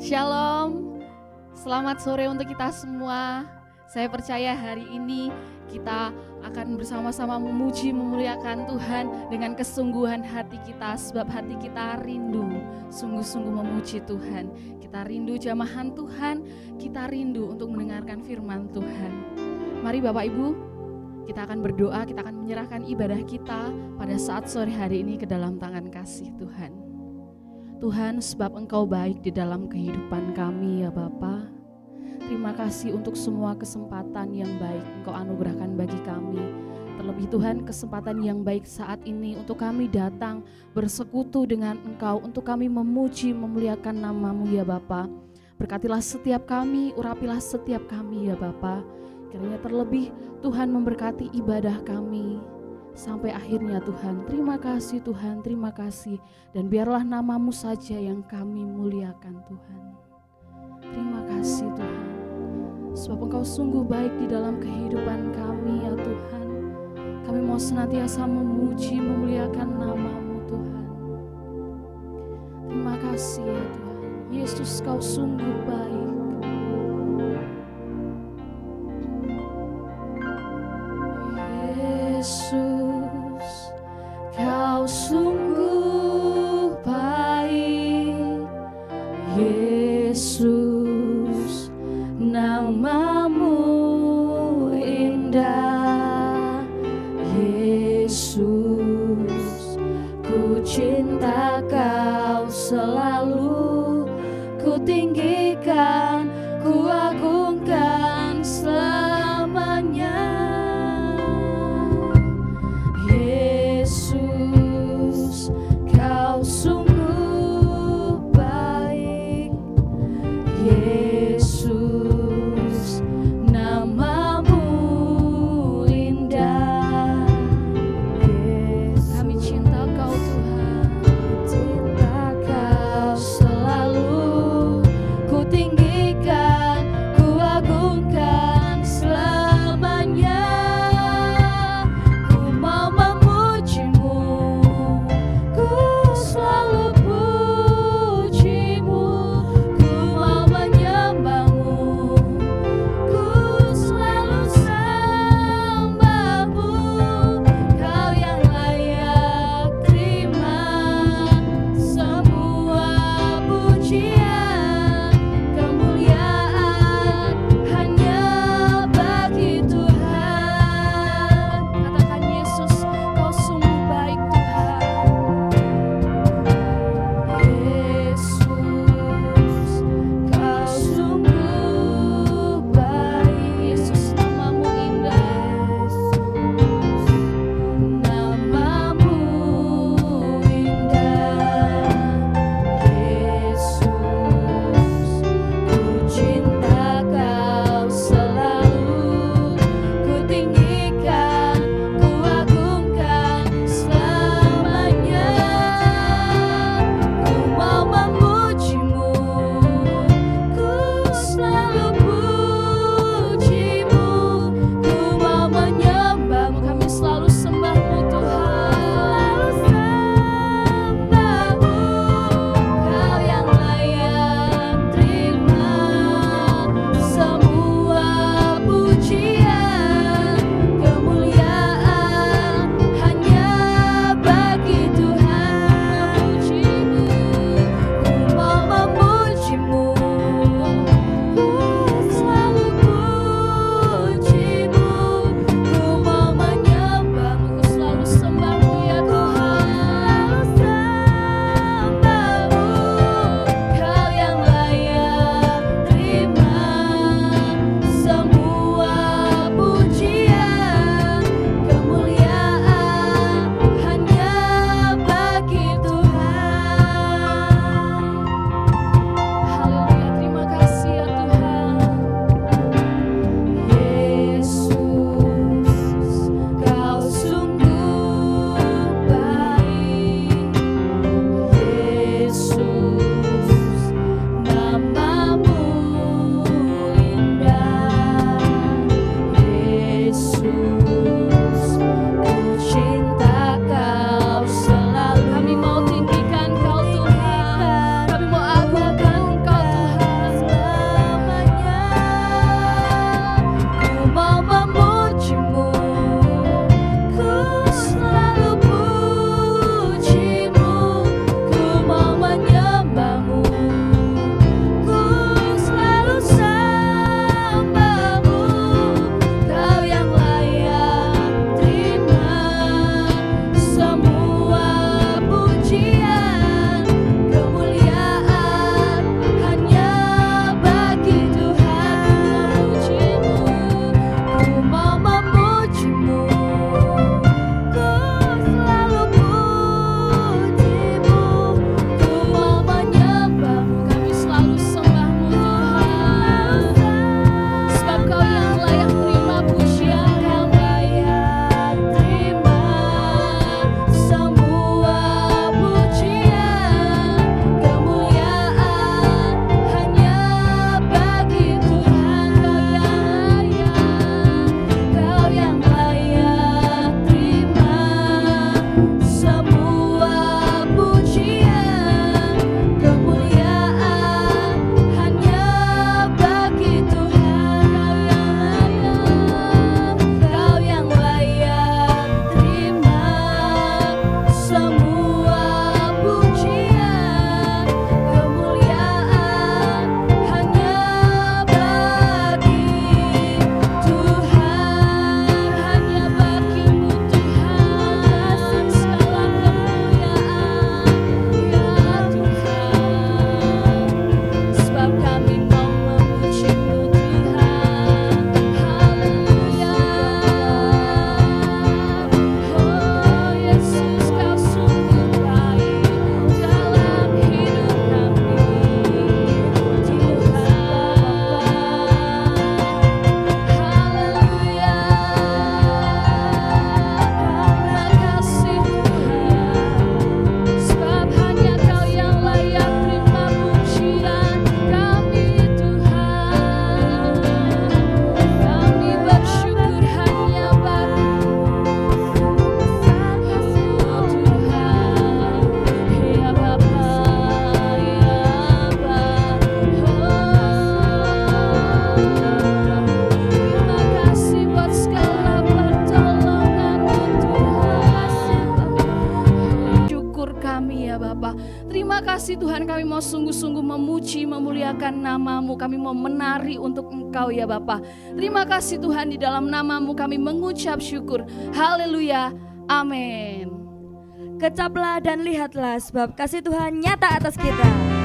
Shalom, selamat sore untuk kita semua. Saya percaya hari ini kita akan bersama-sama memuji, memuliakan Tuhan dengan kesungguhan hati kita. Sebab hati kita rindu, sungguh-sungguh memuji Tuhan. Kita rindu jamahan Tuhan, kita rindu untuk mendengarkan firman Tuhan. Mari Bapak Ibu, kita akan berdoa, kita akan menyerahkan ibadah kita pada saat sore hari ini ke dalam tangan kasih Tuhan. Tuhan, sebab Engkau baik di dalam kehidupan kami ya Bapa. Terima kasih untuk semua kesempatan yang baik Engkau anugerahkan bagi kami. Terlebih Tuhan, kesempatan yang baik saat ini untuk kami datang bersekutu dengan Engkau, untuk kami memuji, memuliakan nama-Mu ya Bapa. Berkatilah setiap kami, urapilah setiap kami ya Bapa. Kiranya terlebih Tuhan memberkati ibadah kami sampai akhirnya Tuhan. Terima kasih Tuhan, terima kasih. Dan biarlah nama-Mu saja yang kami muliakan Tuhan. Terima kasih Tuhan. Sebab Engkau sungguh baik di dalam kehidupan kami ya Tuhan. Kami mau senantiasa memuji, memuliakan nama-Mu Tuhan. Terima kasih ya Tuhan. Yesus, Kau sungguh baik. Yesus, Kau sungguh baik. Yesus, nama-Mu indah. Yesus, ku cinta Kau selalu, ku tinggikan, ku agungkan selamanya. Yesus, Kau sungguh baik. Yesus, nama-Mu indah. Kami cinta Kau Tuhan, cinta Kau Terima kasih Tuhan, kami mau sungguh-sungguh memuji, memuliakan nama-Mu. Kami mau menari untuk Engkau ya Bapa. Terima kasih Tuhan, di dalam nama-Mu kami mengucap syukur. Haleluya, amin. Kecaplah dan lihatlah, sebab kasih Tuhan nyata atas kita.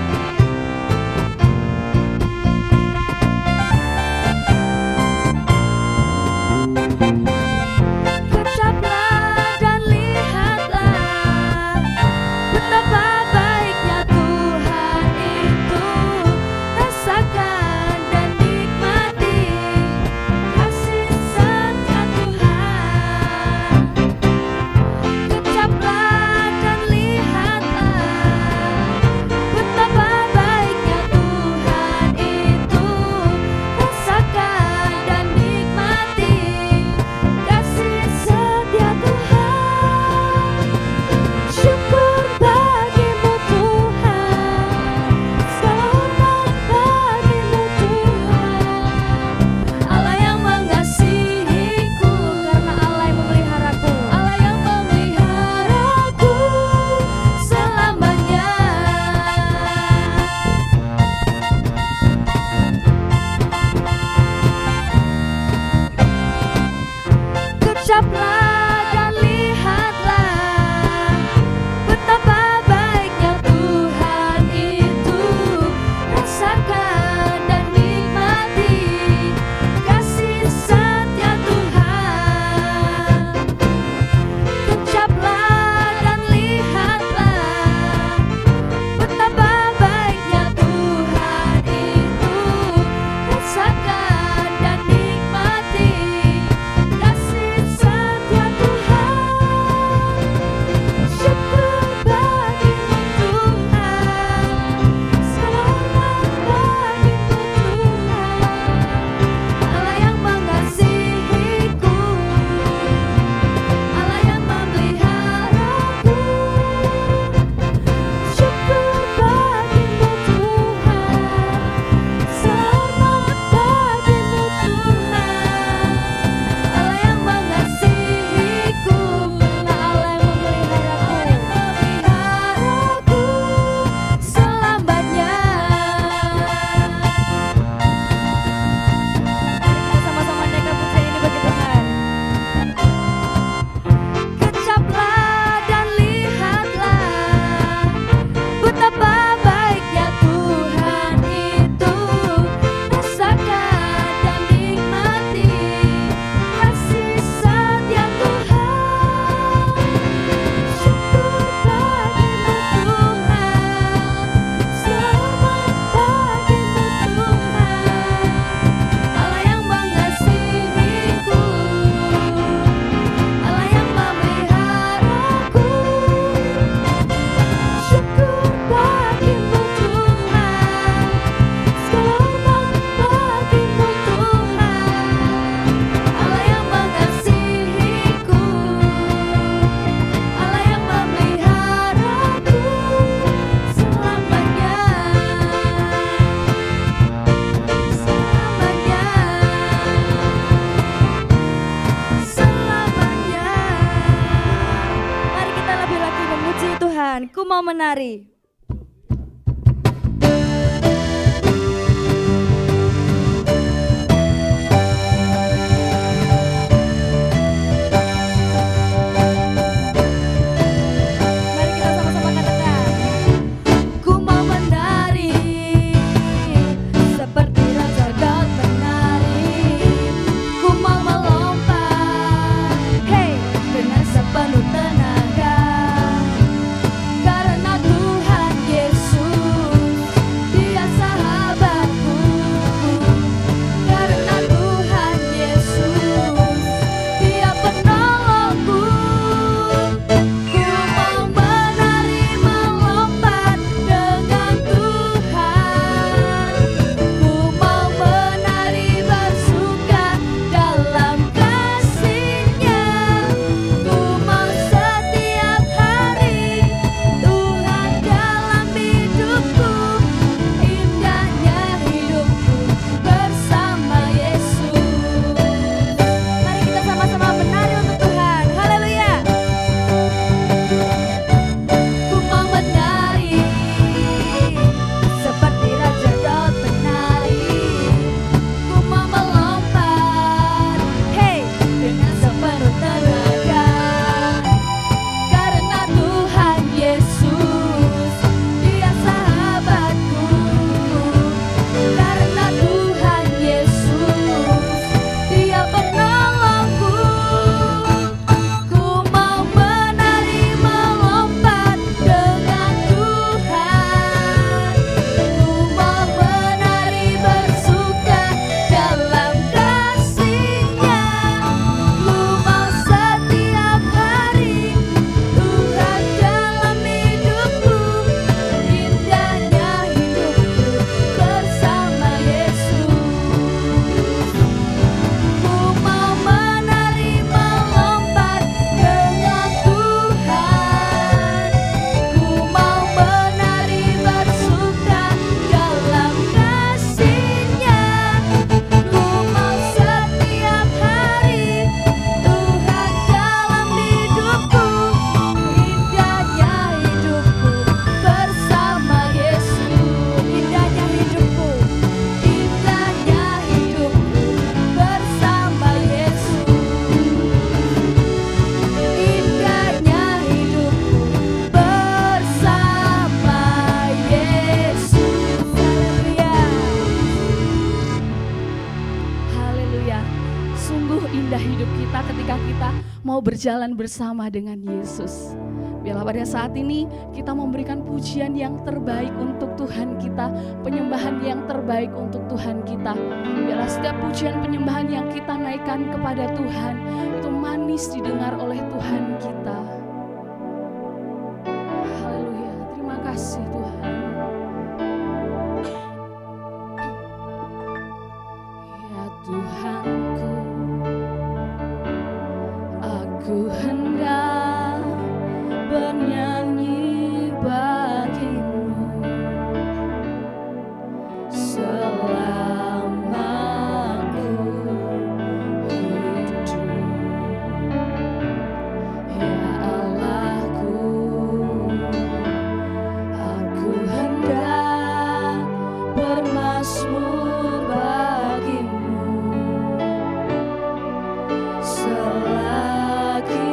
Ku mau menari. Mari kita sama-sama katakan. Ku mau menari seperti raja God menari. Ku mau melompat, hey, dengan sepenuh tenaga. Karena Tuhan kita mau berjalan bersama dengan Yesus. Biarlah pada saat ini kita memberikan pujian yang terbaik untuk Tuhan kita, penyembahan yang terbaik untuk Tuhan kita. Biarlah setiap pujian penyembahan yang kita naikkan kepada Tuhan itu manis didengar oleh Tuhan kita. Haleluya, terima kasih Tuhan. Ya Tuhanku, aku hendak bernyanyi bagimu selama ku hidup. Ya Allahku, aku hendak bermazmur bagimu selagi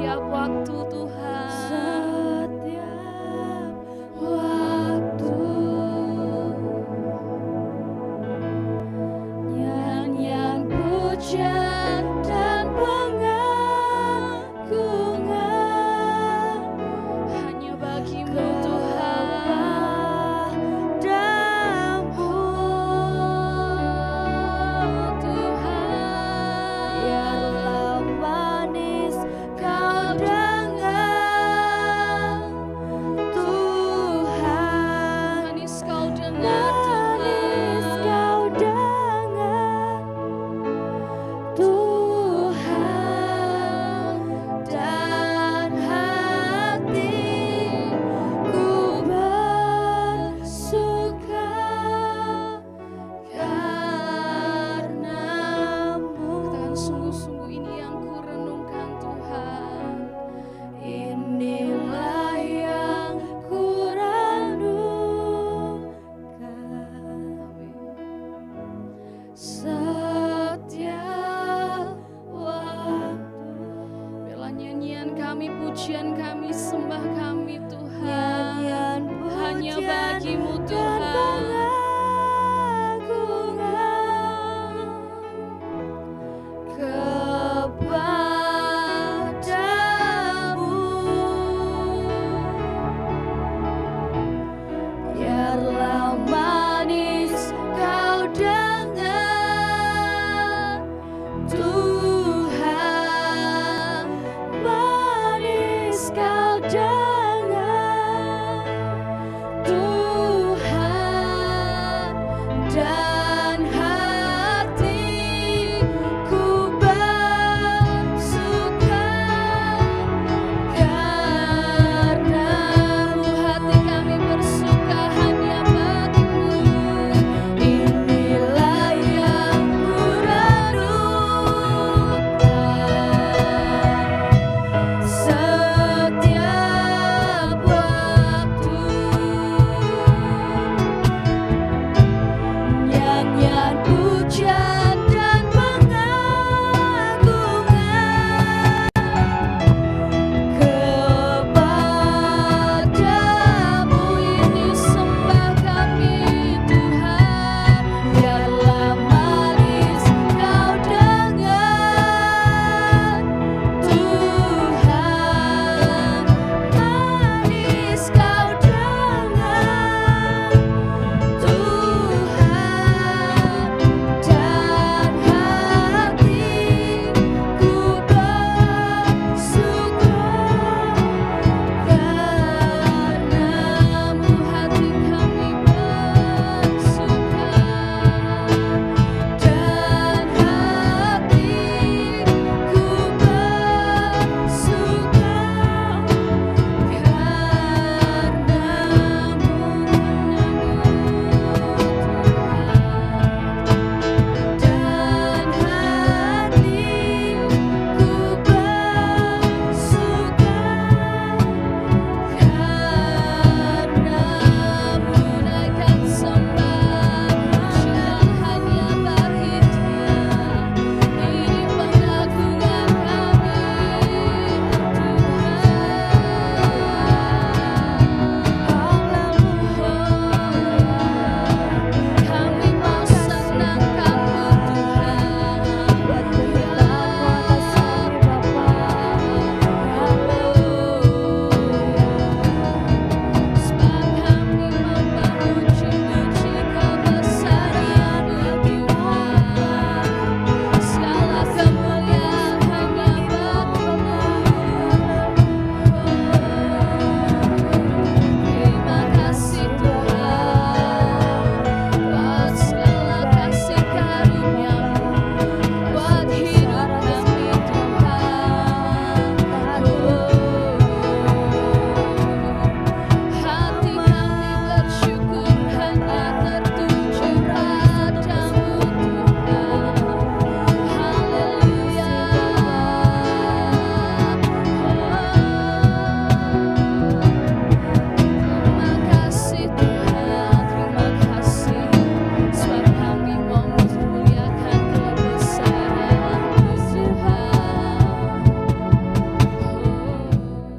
setiap waktu Tuhan. Setiap waktu nyanyian pujian dan pengagungan Hanya bagimu Tuhan. kepadamu Tuhan, biarlah manis kau dengar Tuhan, manis kau dengar manis Tuhan. kau dengar Tuhan, dan hatiku bersuka karenamu. Katakan sungguh-sungguh ini yang ku renungkan Tuhan. Inilah yang ku renungkan. Setiap waktu Bela nyanyian kami, pujian kami, sembah kami Tuhan. nyanyian Hanya pujian bagimu dan Tuhan. pengagungan kepadamu, biarlah manis kau dengar Tuhan, manis kau dengar Tuhan, dan hatiku bersuka karenamu. Hati kami bersuka hanya bagimu. Inilah yang ku renungkan. Setiap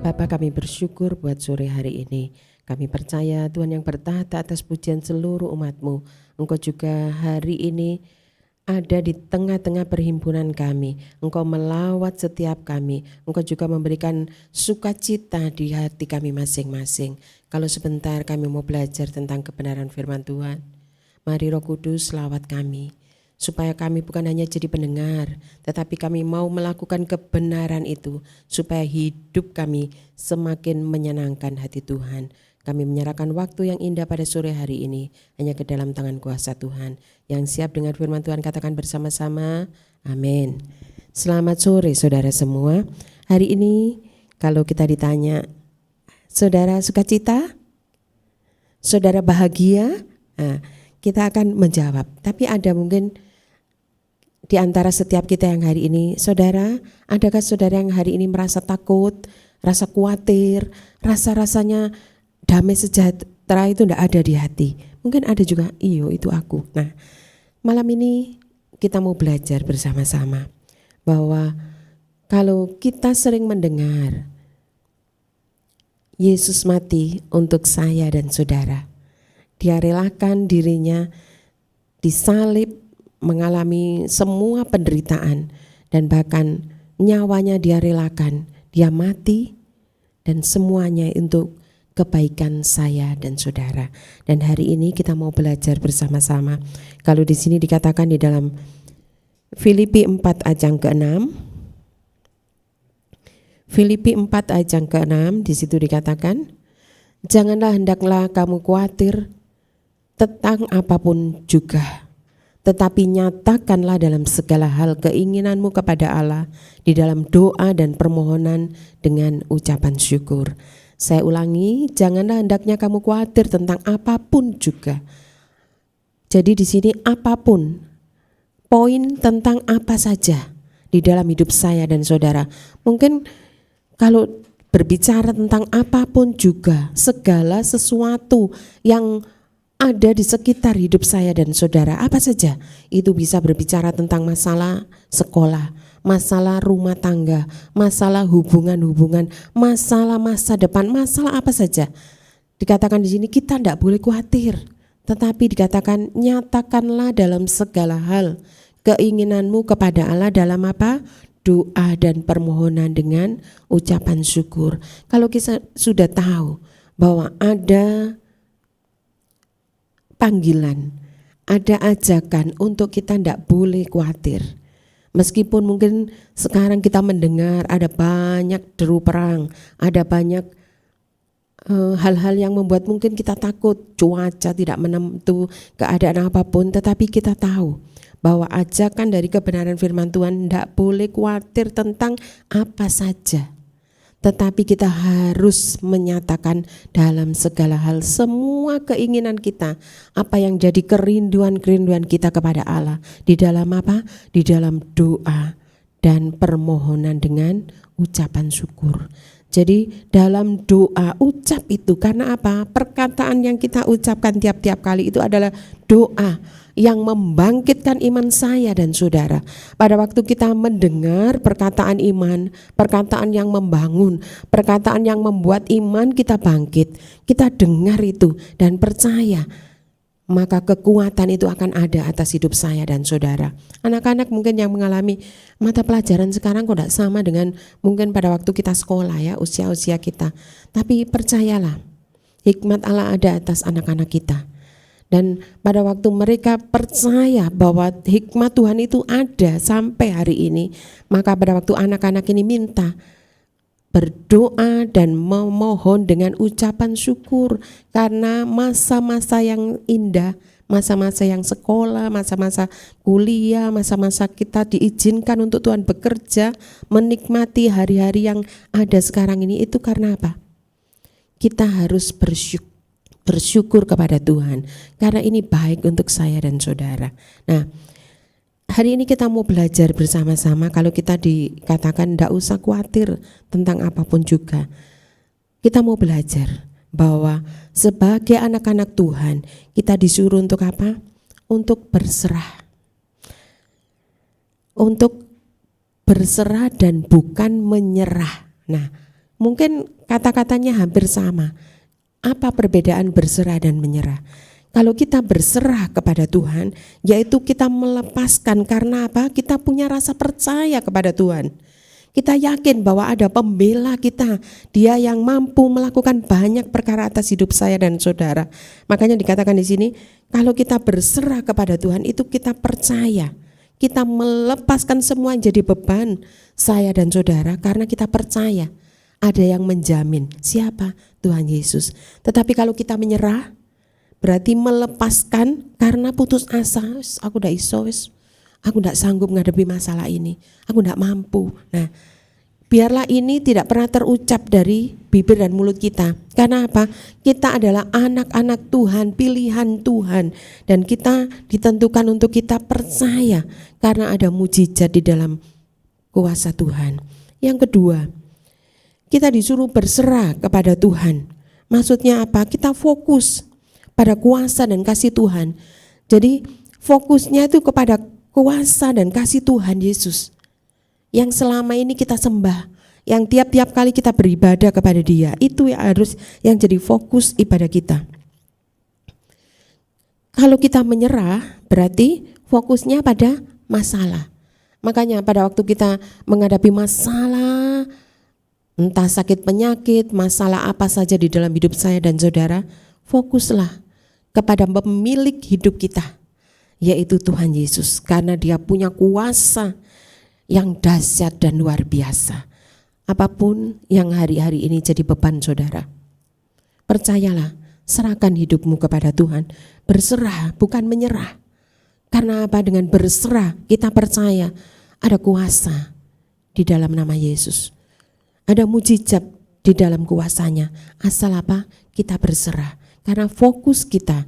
Bapa, kami bersyukur buat sore hari ini. Kami percaya Tuhan yang bertahta atas pujian seluruh umat-Mu. Engkau juga hari ini ada di tengah-tengah perhimpunan kami. Engkau melawat setiap kami. Engkau juga memberikan sukacita di hati kami masing-masing. Kalau sebentar kami mau belajar tentang kebenaran firman Tuhan, mari Roh Kudus lawat kami, supaya kami bukan hanya jadi pendengar, tetapi kami mau melakukan kebenaran itu, supaya hidup kami semakin menyenangkan hati Tuhan. Kami menyerahkan waktu yang indah pada sore hari ini hanya ke dalam tangan kuasa Tuhan. Yang siap dengar firman Tuhan katakan bersama-sama, amin. Selamat sore saudara semua. Hari ini kalau kita ditanya, saudara sukacita? Saudara bahagia? Nah, kita akan menjawab. Tapi ada mungkin di antara setiap kita yang hari ini, saudara, adakah saudara yang hari ini merasa takut, rasa khawatir, rasanya damai sejahtera itu tidak ada di hati? Mungkin ada juga, iyo itu aku. Nah, malam ini kita mau belajar bersama-sama bahwa kalau kita sering mendengar Yesus mati untuk saya dan saudara, Dia relakan dirinya disalib, mengalami semua penderitaan, dan bahkan nyawanya Dia relakan. Dia mati dan semuanya untuk kebaikan saya dan saudara. Dan hari ini kita mau belajar bersama-sama. Kalau di sini dikatakan di dalam Filipi 4 ayat yang ke-6, Filipi 4 ayat yang ke-6, di situ dikatakan, janganlah hendaklah kamu khawatir tentang apapun juga, tetapi nyatakanlah dalam segala hal keinginanmu kepada Allah di dalam doa dan permohonan dengan ucapan syukur. Saya ulangi, janganlah hendaknya kamu khawatir tentang apapun juga. Jadi di sini apapun, poin tentang apa saja di dalam hidup saya dan saudara. Mungkin kalau berbicara tentang apapun juga, segala sesuatu yang ada di sekitar hidup saya dan saudara, apa saja itu bisa berbicara tentang masalah sekolah, masalah rumah tangga, masalah hubungan-hubungan, masalah masa depan, masalah apa saja. Dikatakan di sini kita tidak boleh khawatir, tetapi dikatakan nyatakanlah dalam segala hal keinginanmu kepada Allah dalam apa? Doa dan permohonan dengan ucapan syukur. Kalau kita sudah tahu bahwa ada panggilan, ada ajakan untuk kita tidak boleh khawatir. Meskipun mungkin sekarang kita mendengar ada banyak deru perang, ada banyak hal-hal yang membuat mungkin kita takut, cuaca tidak menentu, keadaan apapun, tetapi kita tahu bahwa ajakan dari kebenaran firman Tuhan tidak boleh khawatir tentang apa saja. Tetapi kita harus menyatakan dalam segala hal semua keinginan kita, apa yang jadi kerinduan-kerinduan kita kepada Allah. Di dalam apa? Di dalam doa dan permohonan dengan ucapan syukur. Jadi dalam doa ucap itu, karena apa? Perkataan yang kita ucapkan tiap-tiap kali itu adalah doa yang membangkitkan iman saya dan saudara. Pada waktu kita mendengar perkataan iman, perkataan yang membangun, perkataan yang membuat iman kita bangkit, kita dengar itu dan percaya, maka kekuatan itu akan ada atas hidup saya dan saudara. Anak-anak mungkin yang mengalami mata pelajaran sekarang kok tidak sama dengan mungkin pada waktu kita sekolah ya, usia-usia kita. Tapi percayalah, hikmat Allah ada atas anak-anak kita. Dan pada waktu mereka percaya bahwa hikmat Tuhan itu ada sampai hari ini, maka pada waktu anak-anak ini minta, berdoa dan memohon dengan ucapan syukur, karena masa-masa yang indah, masa-masa yang sekolah, masa-masa kuliah, masa-masa kita diizinkan untuk Tuhan bekerja, menikmati hari-hari yang ada sekarang ini, itu karena apa? Kita harus bersyukur kepada Tuhan, karena ini baik untuk saya dan saudara. Nah, hari ini kita mau belajar bersama-sama. Kalau kita dikatakan tidak usah khawatir tentang apapun juga, kita mau belajar bahwa sebagai anak-anak Tuhan kita disuruh untuk apa? Untuk berserah. Untuk berserah dan bukan menyerah. Nah, Mungkin kata-katanya hampir sama. Apa perbedaan berserah dan menyerah? Kalau kita berserah kepada Tuhan, yaitu kita melepaskan karena apa? Kita punya rasa percaya kepada Tuhan. Kita yakin bahwa ada pembela kita, Dia yang mampu melakukan banyak perkara atas hidup saya dan saudara. Makanya dikatakan di sini, kalau kita berserah kepada Tuhan itu kita percaya. Kita melepaskan semua yang jadi beban saya dan saudara karena kita percaya ada yang menjamin. Siapa? Tuhan Yesus. Tetapi kalau kita menyerah, berarti melepaskan karena putus asa. Aku ndak iso wis. Aku ndak sanggup menghadapi masalah ini. Aku ndak mampu. Nah, biarlah ini tidak pernah terucap dari bibir dan mulut kita. Karena apa? Kita adalah anak-anak Tuhan, pilihan Tuhan. Dan kita ditentukan untuk kita percaya karena ada mujizat di dalam kuasa Tuhan. Yang kedua, kita disuruh berserah kepada Tuhan. Maksudnya apa? Kita fokus pada kuasa dan kasih Tuhan. Jadi fokusnya itu kepada kuasa dan kasih Tuhan Yesus yang selama ini kita sembah, yang tiap-tiap kali kita beribadah kepada Dia. Itu yang harus yang jadi fokus ibadah kita. Kalau kita menyerah berarti fokusnya pada masalah. Makanya pada waktu kita menghadapi masalah, entah sakit penyakit, masalah apa saja di dalam hidup saya dan saudara, fokuslah kepada pemilik hidup kita, yaitu Tuhan Yesus, karena Dia punya kuasa yang dahsyat dan luar biasa. Apapun yang hari-hari ini jadi beban saudara, percayalah, serahkan hidupmu kepada Tuhan. Berserah bukan menyerah. Karena apa? Dengan berserah kita percaya ada kuasa di dalam nama Yesus. Ada mujizat di dalam kuasanya. Asal apa? Kita berserah. Karena fokus kita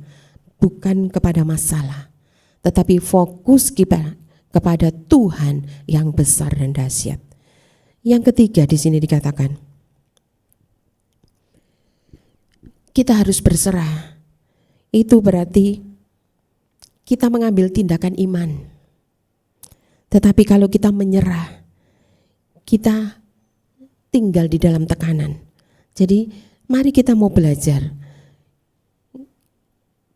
bukan kepada masalah, tetapi fokus kita kepada Tuhan yang besar dan dahsyat. Yang ketiga di sini dikatakan, kita harus berserah. Itu berarti kita mengambil tindakan iman. Tetapi kalau kita menyerah, kita tinggal di dalam tekanan. Jadi mari kita mau belajar.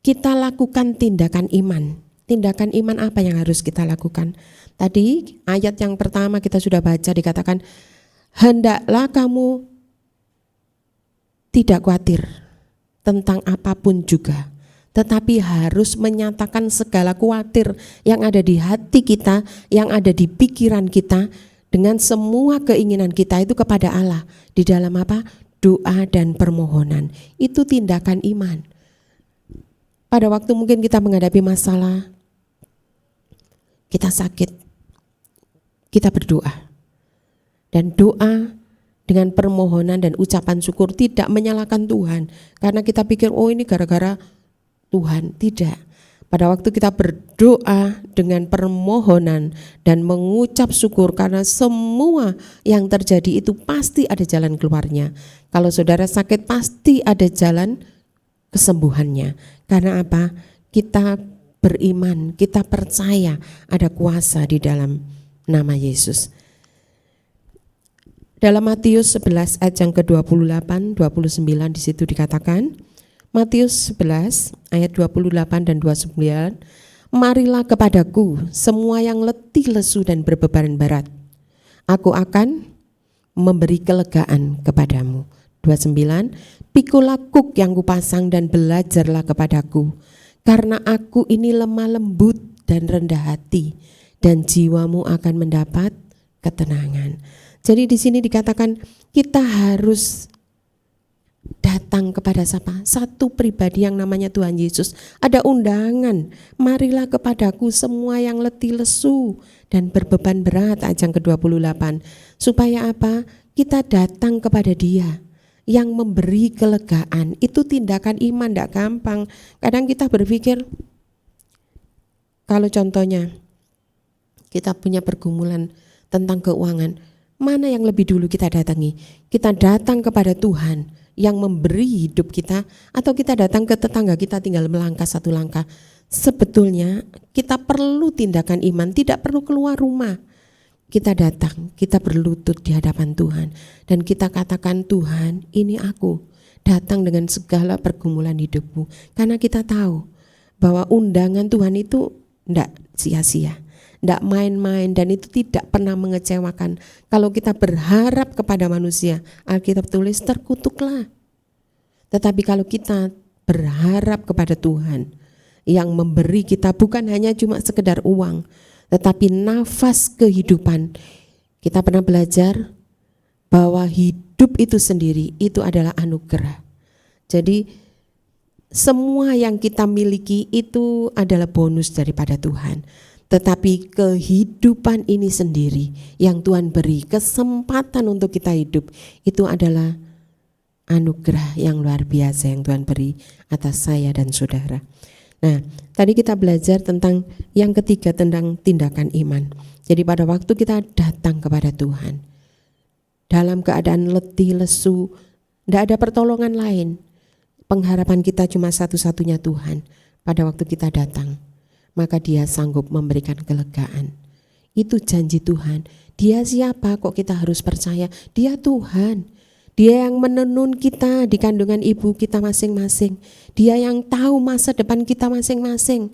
Kita lakukan tindakan iman. Tindakan iman apa yang harus kita lakukan? Tadi ayat yang pertama kita sudah baca dikatakan, hendaklah kamu tidak khawatir tentang apapun juga, tetapi harus menyatakan segala khawatir yang ada di hati kita, yang ada di pikiran kita, dengan semua keinginan kita itu kepada Allah. Di dalam apa? Doa dan permohonan. Itu tindakan iman. Pada waktu mungkin kita menghadapi masalah, kita sakit, kita berdoa. Dan doa dengan permohonan dan ucapan syukur tidak menyalahkan Tuhan. Karena kita pikir, oh ini gara-gara Tuhan. Tidak. Pada waktu kita berdoa dengan permohonan dan mengucap syukur, karena semua yang terjadi itu pasti ada jalan keluarnya. Kalau saudara sakit pasti ada jalan kesembuhannya. Karena apa? Kita beriman, kita percaya ada kuasa di dalam nama Yesus. Dalam Matius 11 ayat yang ke-28, 29 di situ dikatakan, Matius 11 ayat 28 dan 29, marilah kepadaku semua yang letih lesu dan berbeban berat, aku akan memberi kelegaan kepadamu. 29, pikulah kuk yang kupasang dan belajarlah kepadaku, karena aku ini lemah lembut dan rendah hati, dan jiwamu akan mendapat ketenangan. Jadi di sini dikatakan kita harus datang kepada siapa? Satu pribadi yang namanya Tuhan Yesus. Ada undangan, marilah kepadaku semua yang letih lesu dan berbeban berat, ayat yang ke-28. Supaya apa? Kita datang kepada Dia yang memberi kelegaan. Itu tindakan iman, tidak gampang. Kadang kita berpikir, kalau contohnya kita punya pergumulan tentang keuangan, mana yang lebih dulu kita datangi? Kita datang kepada Tuhan yang memberi hidup kita, atau kita datang ke tetangga kita tinggal melangkah satu langkah? Sebetulnya kita perlu tindakan iman, tidak perlu keluar rumah. kita datang, kita berlutut di hadapan Tuhan, dan kita katakan, Tuhan, ini aku datang dengan segala pergumulan hidupmu. Karena kita tahu bahwa undangan Tuhan itu tidak sia-sia, tidak main-main, dan itu tidak pernah mengecewakan. Kalau kita berharap kepada manusia, Alkitab tulis terkutuklah. Tetapi kalau kita berharap kepada Tuhan yang memberi kita bukan hanya cuma sekedar uang, tetapi nafas kehidupan. Kita pernah belajar bahwa hidup itu sendiri itu adalah anugerah. Jadi semua yang kita miliki itu adalah bonus daripada Tuhan. Tetapi kehidupan ini sendiri yang Tuhan beri, kesempatan untuk kita hidup, itu adalah anugerah yang luar biasa yang Tuhan beri atas saya dan saudara. Nah, tadi kita belajar tentang yang ketiga, tentang tindakan iman. Jadi pada waktu kita datang kepada Tuhan, dalam keadaan letih, lesu, tidak ada pertolongan lain. Pengharapan kita cuma satu-satunya Tuhan. Pada waktu kita datang, maka Dia sanggup memberikan kelegaan. Itu janji Tuhan. Dia siapa kok kita harus percaya? Dia Tuhan. Dia yang menenun kita di kandungan ibu kita masing-masing. Dia yang tahu masa depan kita masing-masing.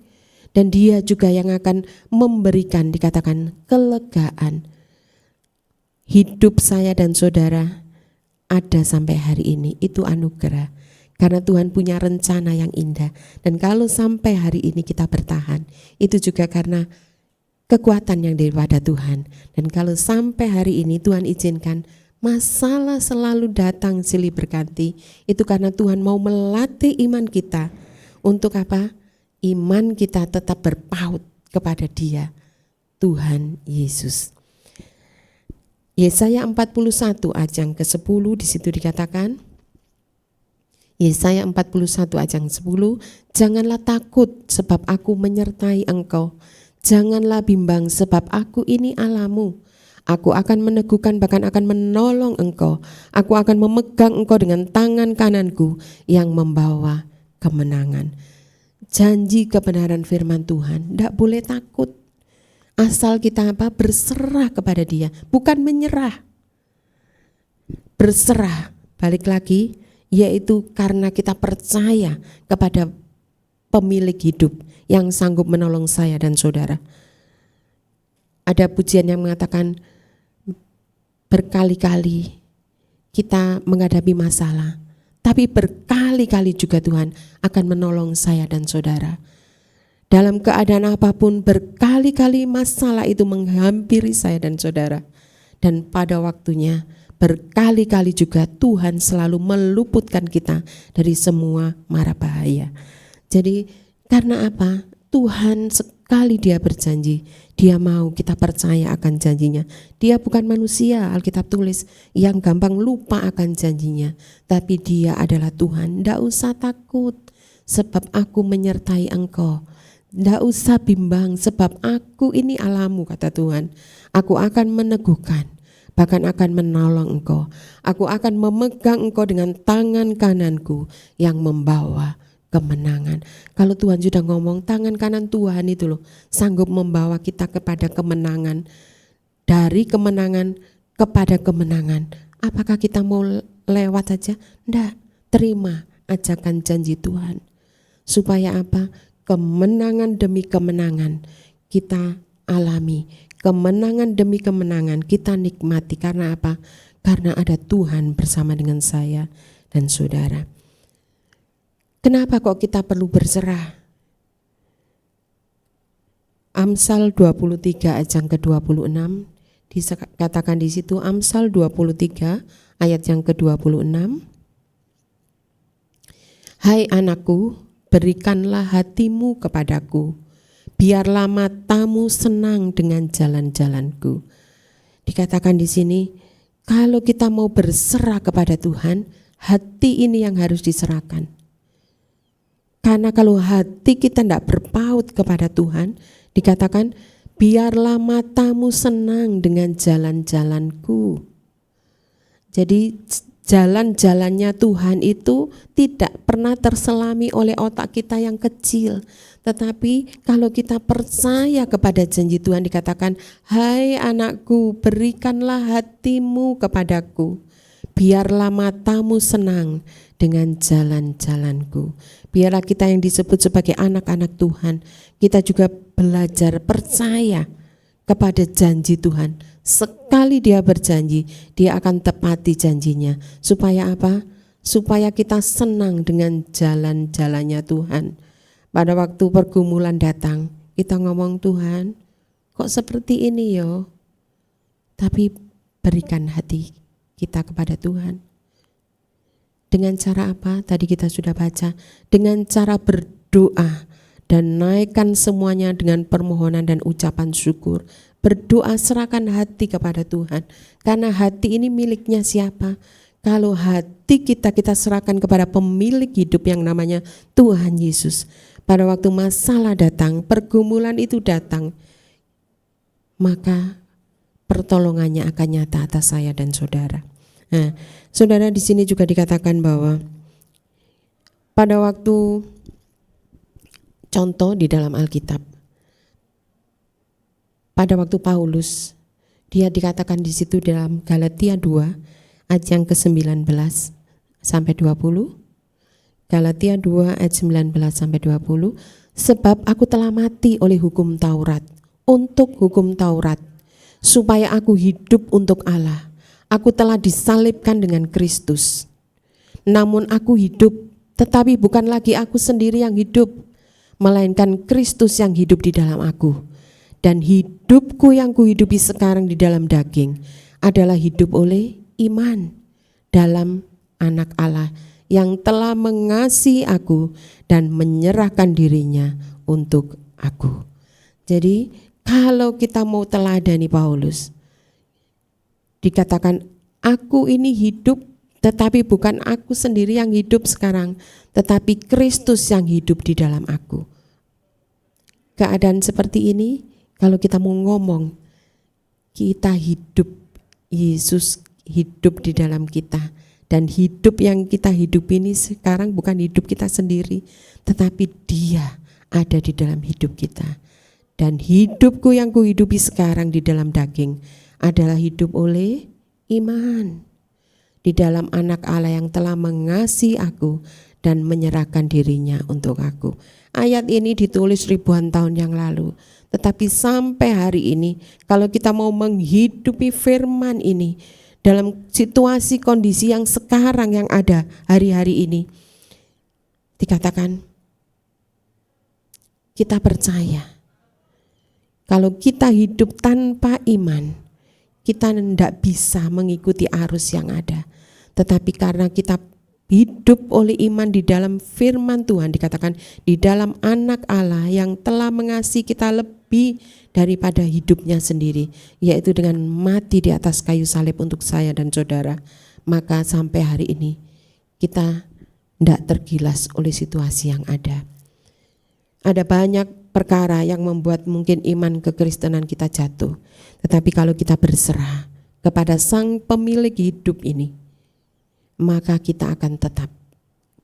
Dan Dia juga yang akan memberikan, dikatakan, kelegaan. Hidup saya dan saudara ada sampai hari ini, itu anugerah. Karena Tuhan punya rencana yang indah. Dan kalau sampai hari ini kita bertahan, itu juga karena kekuatan yang daripada Tuhan. Dan kalau sampai hari ini Tuhan izinkan masalah selalu datang silih berganti, itu karena Tuhan mau melatih iman kita. Untuk apa? Iman kita tetap berpaut kepada Dia, Tuhan Yesus. Yesaya 41 ayat yang ke-10 di situ dikatakan, Yesaya 41 ayat yang 10, janganlah takut sebab aku menyertai engkau, janganlah bimbang sebab aku ini Allahmu. Aku akan meneguhkan, bahkan akan menolong engkau. Aku akan memegang engkau dengan tangan kananku yang membawa kemenangan. Janji kebenaran firman Tuhan, tidak boleh takut. Asal kita apa? Berserah kepada Dia, bukan menyerah. Berserah, balik lagi, yaitu karena kita percaya kepada pemilik hidup yang sanggup menolong saya dan saudara. Ada pujian yang mengatakan, berkali-kali kita menghadapi masalah, tapi berkali-kali juga Tuhan akan menolong saya dan saudara. Dalam keadaan apapun, berkali-kali masalah itu menghampiri saya dan saudara. Dan pada waktunya, berkali-kali juga Tuhan selalu meluputkan kita dari semua mara bahaya. Jadi karena apa? Tuhan sekali Dia berjanji, Dia mau kita percaya akan janjinya. Dia bukan manusia, Alkitab tulis, yang gampang lupa akan janjinya. Tapi Dia adalah Tuhan. Tidak usah takut sebab aku menyertai engkau. Tidak usah bimbang sebab aku ini Allahmu, kata Tuhan. Aku akan meneguhkan, bahkan akan menolong engkau. Aku akan memegang engkau dengan tangan kananku yang membawa kemenangan. Kalau Tuhan sudah ngomong, tangan kanan Tuhan itu loh sanggup membawa kita kepada kemenangan, dari kemenangan kepada kemenangan. Apakah kita mau lewat saja? Tidak, terima ajakan janji Tuhan. Supaya apa? Kemenangan demi kemenangan kita alami, kemenangan demi kemenangan kita nikmati. Karena apa? Karena ada Tuhan bersama dengan saya dan saudara. Kenapa kok kita perlu berserah? Amsal 23 ayat yang ke-26 dikatakan di situ, Amsal 23 ayat yang ke-26. Hai anakku, berikanlah hatimu kepadaku, biarlah matamu senang dengan jalan-jalanku. Dikatakan di sini, kalau kita mau berserah kepada Tuhan, hati ini yang harus diserahkan. Karena kalau hati kita tidak berpaut kepada Tuhan, dikatakan biarlah matamu senang dengan jalan-jalanku. Jadi jalan-jalannya Tuhan itu tidak pernah terselami oleh otak kita yang kecil. Tetapi kalau kita percaya kepada janji Tuhan, dikatakan, hai anakku, berikanlah hatimu kepadaku, biarlah matamu senang dengan jalan-jalanku. Biarlah kita yang disebut sebagai anak-anak Tuhan, kita juga belajar percaya kepada janji Tuhan. Sekali Dia berjanji, Dia akan tepati janjinya. Supaya apa? Supaya kita senang dengan jalan-jalannya Tuhan. Pada waktu pergumulan datang, kita ngomong, Tuhan, kok seperti ini yo? Tapi berikan hati kita kepada Tuhan. Dengan cara apa? Tadi kita sudah baca. Dengan cara berdoa dan naikkan semuanya dengan permohonan dan ucapan syukur. Berdoa, serahkan hati kepada Tuhan. Karena hati ini miliknya siapa? Kalau hati kita serahkan kepada pemilik hidup yang namanya Tuhan Yesus. Pada waktu masalah datang, pergumulan itu datang, maka pertolongannya akan nyata atas saya dan saudara. Nah, saudara, di sini juga dikatakan bahwa pada waktu, contoh di dalam Alkitab, pada waktu Paulus, dia dikatakan di situ dalam Galatia 2 ayat yang ke-19 sampai 20. Galatia 2 ayat 19 sampai 20. Sebab aku telah mati oleh hukum Taurat, untuk hukum Taurat, supaya aku hidup untuk Allah. Aku telah disalibkan dengan Kristus. Namun aku hidup, tetapi bukan lagi aku sendiri yang hidup, melainkan Kristus yang hidup di dalam aku. Dan hidupku yang kuhidupi sekarang di dalam daging adalah hidup oleh iman dalam Anak Allah yang telah mengasihi aku dan menyerahkan dirinya untuk aku. Jadi kalau kita mau teladani Paulus, dikatakan aku ini hidup, tetapi bukan aku sendiri yang hidup sekarang, tetapi Kristus yang hidup di dalam aku. Keadaan seperti ini, kalau kita mau ngomong, kita hidup, Yesus hidup di dalam kita. Dan hidup yang kita hidup ini sekarang bukan hidup kita sendiri, tetapi Dia ada di dalam hidup kita. Dan hidupku yang kuhidupi sekarang di dalam daging adalah hidup oleh iman di dalam Anak Allah yang telah mengasihi aku dan menyerahkan dirinya untuk aku. Ayat ini ditulis ribuan tahun yang lalu, tetapi sampai hari ini kalau kita mau menghidupi firman ini dalam situasi kondisi yang sekarang yang ada hari-hari ini, dikatakan kita percaya kalau kita hidup tanpa iman, kita tidak bisa mengikuti arus yang ada. Tetapi karena kita hidup oleh iman di dalam firman Tuhan, dikatakan di dalam Anak Allah yang telah mengasihi kita lebih daripada hidupnya sendiri, yaitu dengan mati di atas kayu salib untuk saya dan saudara, maka sampai hari ini kita tidak tergilas oleh situasi yang ada. Ada banyak perkara yang membuat mungkin iman kekristenan kita jatuh, tetapi kalau kita berserah kepada Sang pemilik hidup ini, maka kita akan tetap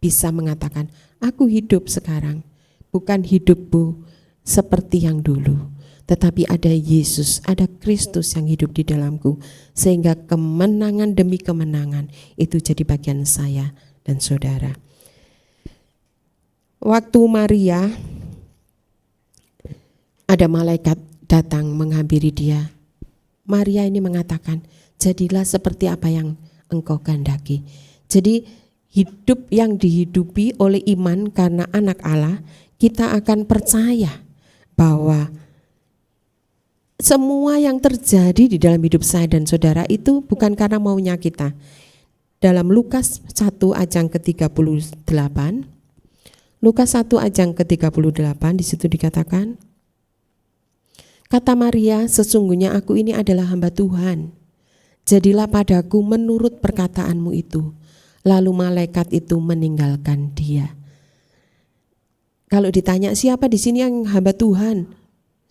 bisa mengatakan, aku hidup sekarang, bukan hidupmu seperti yang dulu, tetapi ada Yesus, ada Kristus yang hidup di dalamku, sehingga kemenangan demi kemenangan itu jadi bagian saya dan saudara. Waktu Maria, ada malaikat datang menghampiri dia. Maria ini mengatakan, jadilah seperti apa yang engkau kehendaki. Jadi hidup yang dihidupi oleh iman karena Anak Allah, kita akan percaya bahwa semua yang terjadi di dalam hidup saya dan saudara itu bukan karena maunya kita. Dalam Lukas 1 ayat yang ke-38, Lukas 1 ayat yang ke-38, di situ dikatakan, kata Maria, sesungguhnya aku ini adalah hamba Tuhan. Jadilah padaku menurut perkataanmu itu. Lalu malaikat itu meninggalkan dia. Kalau ditanya siapa di sini yang hamba Tuhan,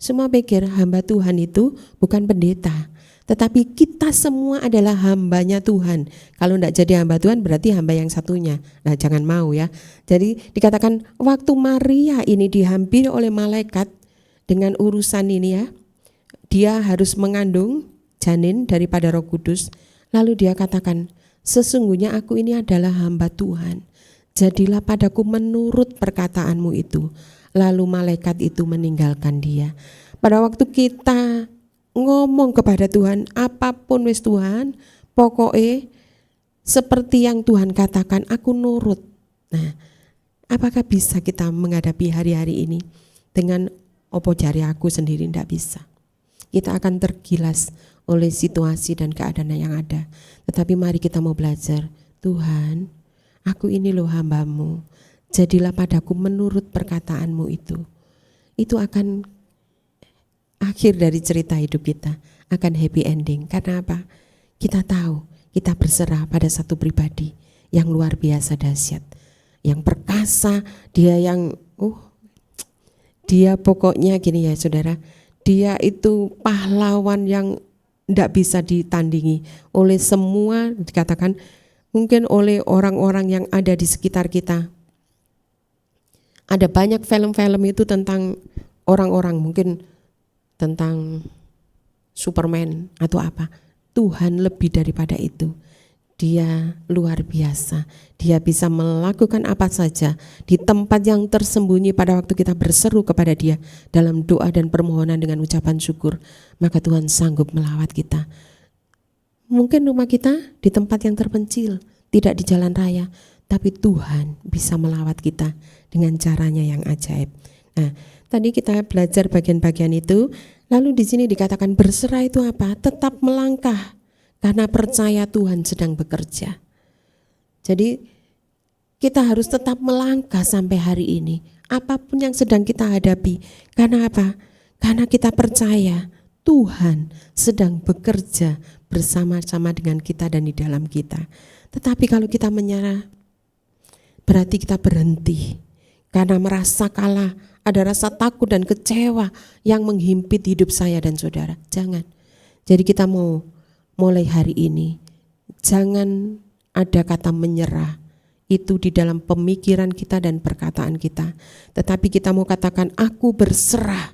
semua pikir hamba Tuhan itu bukan pendeta, Tetapi kita semua adalah hambanya Tuhan. Kalau tidak jadi hamba Tuhan berarti hamba yang satunya. Nah, jangan mau ya. Jadi dikatakan waktu Maria ini dihampiri oleh malaikat dengan urusan ini ya, dia harus mengandung janin daripada Roh Kudus. Lalu dia katakan, sesungguhnya aku ini adalah hamba Tuhan. Jadilah padaku menurut perkataanmu itu. Lalu malaikat itu meninggalkan dia. Pada waktu kita ngomong kepada Tuhan, apapun wis Tuhan, pokoknya seperti yang Tuhan katakan, aku nurut. Nah, apakah bisa kita menghadapi hari-hari ini dengan opo jari aku sendiri? Tidak bisa. Kita akan tergilas oleh situasi dan keadaan yang ada. Tetapi mari kita mau belajar, Tuhan, aku ini loh hambamu, jadilah padaku menurut perkataanmu itu. Itu akan akhir dari cerita hidup kita, akan happy ending. Karena apa? Kita tahu, kita berserah pada satu pribadi yang luar biasa dahsyat, yang perkasa, dia yang dia pokoknya gini ya saudara, dia itu pahlawan yang tidak bisa ditandingi oleh semua, dikatakan mungkin oleh orang-orang yang ada di sekitar kita. Ada banyak film-film itu tentang orang-orang, mungkin tentang Superman atau apa. Tuhan lebih daripada itu. Dia luar biasa. Dia bisa melakukan apa saja di tempat yang tersembunyi pada waktu kita berseru kepada Dia dalam doa dan permohonan dengan ucapan syukur. Maka Tuhan sanggup melawat kita. Mungkin rumah kita di tempat yang terpencil, tidak di jalan raya, tapi Tuhan bisa melawat kita dengan caranya yang ajaib. Nah, tadi kita belajar bagian-bagian itu. Lalu di sini dikatakan berserah itu apa? Tetap melangkah karena percaya Tuhan sedang bekerja. Jadi kita harus tetap melangkah sampai hari ini. Apapun yang sedang kita hadapi. Karena apa? Karena kita percaya Tuhan sedang bekerja bersama-sama dengan kita dan di dalam kita. Tetapi kalau kita menyerah, berarti kita berhenti karena merasa kalah. Ada rasa takut dan kecewa yang menghimpit hidup saya dan saudara. Jangan. Jadi kita mau mulai hari ini, jangan ada kata menyerah itu di dalam pemikiran kita dan perkataan kita. Tetapi kita mau katakan aku berserah,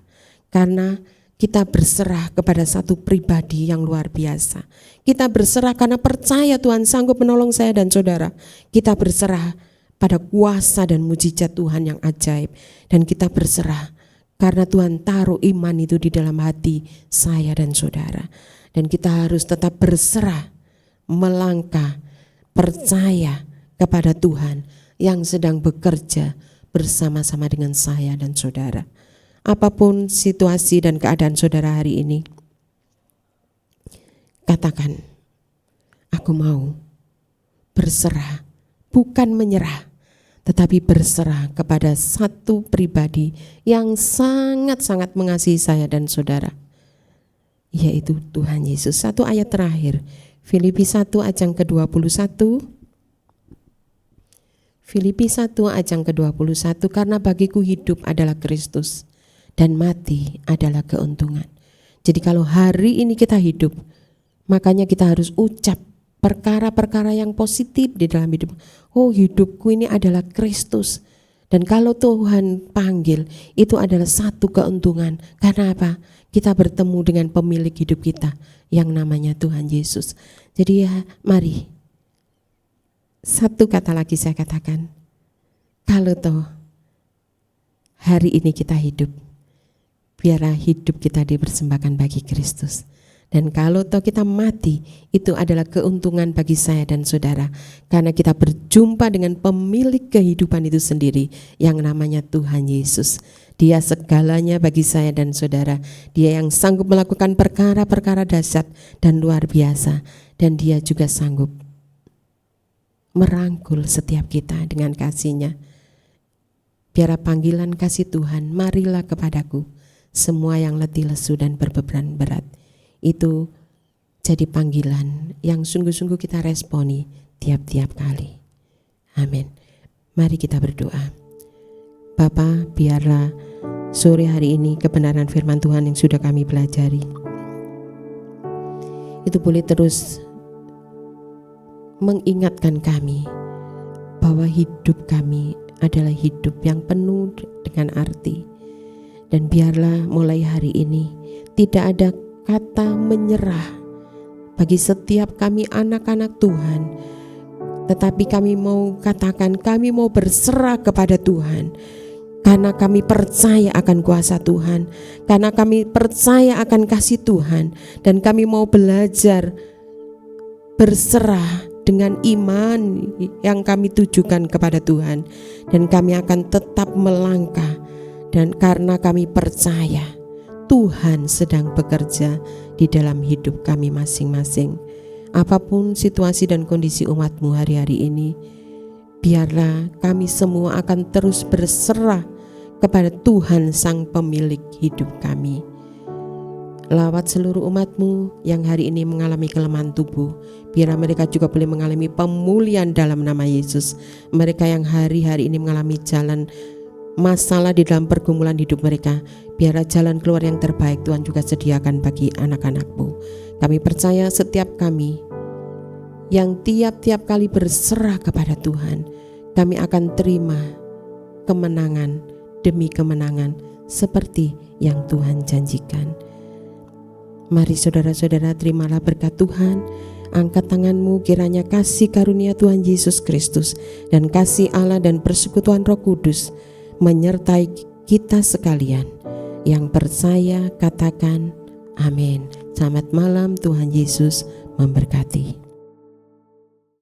karena kita berserah kepada satu pribadi yang luar biasa. Kita berserah karena percaya Tuhan sanggup menolong saya dan saudara. Kita berserah pada kuasa dan mujizat Tuhan yang ajaib. Dan kita berserah karena Tuhan taruh iman itu di dalam hati saya dan saudara. Dan kita harus tetap berserah, melangkah, percaya kepada Tuhan yang sedang bekerja bersama-sama dengan saya dan saudara. Apapun situasi dan keadaan saudara hari ini, katakan, aku mau berserah, bukan menyerah, tetapi berserah kepada satu pribadi yang sangat-sangat mengasihi saya dan saudara, yaitu Tuhan Yesus. Satu ayat terakhir, Filipi 1 ayat yang ke-21. Filipi 1 ayat yang ke-21, karena bagiku hidup adalah Kristus dan mati adalah keuntungan. Jadi kalau hari ini kita hidup, makanya kita harus ucap perkara-perkara yang positif di dalam hidup. Oh, hidupku ini adalah Kristus. Dan kalau Tuhan panggil, itu adalah satu keuntungan. Karena apa? Kita bertemu dengan pemilik hidup kita yang namanya Tuhan Yesus. Jadi ya, mari. Satu kata lagi saya katakan. Kalau toh hari ini kita hidup, biarlah hidup kita dipersembahkan bagi Kristus. Dan kalau toh kita mati, itu adalah keuntungan bagi saya dan saudara. Karena kita berjumpa dengan pemilik kehidupan itu sendiri, yang namanya Tuhan Yesus. Dia segalanya bagi saya dan saudara. Dia yang sanggup melakukan perkara-perkara dahsyat dan luar biasa. Dan dia juga sanggup merangkul setiap kita dengan kasih-Nya. Biar panggilan kasih Tuhan, marilah kepadaku semua yang letih lesu dan berbeban berat. Itu jadi panggilan yang sungguh-sungguh kita responi tiap-tiap kali. Amin. Mari kita berdoa. Bapa, biarlah sore hari ini kebenaran firman Tuhan yang sudah kami pelajari itu boleh terus mengingatkan kami bahwa hidup kami adalah hidup yang penuh dengan arti. Dan biarlah mulai hari ini tidak ada kata menyerah bagi setiap kami anak-anak Tuhan, tetapi kami mau katakan kami mau berserah kepada Tuhan, karena kami percaya akan kuasa Tuhan, karena kami percaya akan kasih Tuhan, dan kami mau belajar berserah dengan iman yang kami tujukan kepada Tuhan, dan kami akan tetap melangkah. Dan karena kami percaya Tuhan sedang bekerja di dalam hidup kami masing-masing. Apapun situasi dan kondisi umat-Mu hari-hari ini, biarlah kami semua akan terus berserah kepada Tuhan Sang Pemilik hidup kami. Lawat seluruh umat-Mu yang hari ini mengalami kelemahan tubuh, biar mereka juga boleh mengalami pemulihan dalam nama Yesus. Mereka yang hari-hari ini mengalami jalan masalah di dalam pergumulan hidup mereka, biarlah jalan keluar yang terbaik Tuhan juga sediakan bagi anak-anak-Mu. Kami percaya setiap kami yang tiap-tiap kali berserah kepada Tuhan, kami akan terima kemenangan demi kemenangan seperti yang Tuhan janjikan. Mari saudara-saudara, terimalah berkat Tuhan. Angkat tanganmu, kiranya kasih karunia Tuhan Yesus Kristus dan kasih Allah dan persekutuan Roh Kudus menyertai kita sekalian. Yang percaya katakan amin. Selamat malam, Tuhan Yesus memberkati.